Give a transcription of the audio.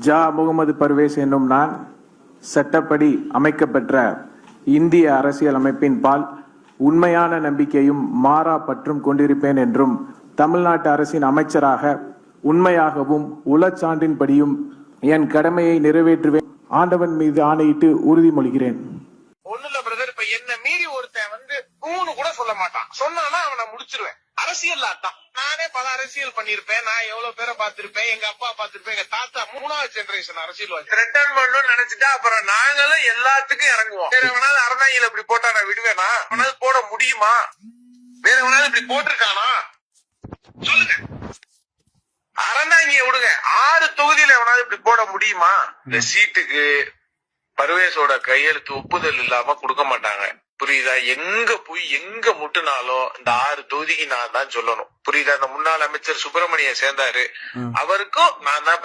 ஜா முகமது பர்வேஸ் என்னும் நான் சட்டப்படி அமைக்கப்பெற்ற இந்திய அரசியல் அமைப்பின் பால் உண்மையான நம்பிக்கையும் மாறா பற்றும் கொண்டிருப்பேன் என்றும் தமிழ்நாட்டு அரசின் அமைச்சராக உண்மையாகவும் உளச்சான்றின்படியும் என் கடமையை நிறைவேற்றுவேன் ஆண்டவன் மீது ஆணையிட்டு உறுதிமொழிகிறேன். ஒண்ணுல பிரதர், இப்ப என்ன மீறி ஒருத்தன் ஊன்னு கூட சொல்ல மாட்டான், சொன்னானா அவனை முடிச்சிருவேன். அரசியல் தான். நானே பல அரசியல் பண்ணிருப்பேன், நான் எவ்வளவு பேரை பார்த்திருப்பேன், எங்க அப்பா பார்த்திருப்பேன், எங்க தாத்தா 3வது ஜெனரேஷன் அரசியல் ரிட்டர்ன் பண்ணணும்னு நினைச்சிட்டா அப்புறம் நாங்களும் எல்லாத்துக்கும் இறங்குவோம். வேற எவனாவது அறந்தாங்கில இப்படி போட்டா நான் விடுவேனா? அவனாவது போட முடியுமா? வேற எவனாவது இப்படி போட்டிருக்கானா சொல்லுங்க. அறந்தாங்கிய விடுங்க, 6 தொகுதியில எவனாவது இப்படி போட முடியுமா? இந்த சீட்டுக்கு பர்வேஸோட கையெழுத்து ஒப்புதல் இல்லாம கொடுக்க மாட்டாங்க, புரியுதா? எங்க போய் எங்க முட்டுனாலும் இந்த 6 தொகுதிக்கு நான் தான் சொல்லணும், புரியுதா? இந்த முன்னாள் அமைச்சர் சுப்பிரமணியன் சேர்ந்தாரு, அவருக்கும் நான் தான்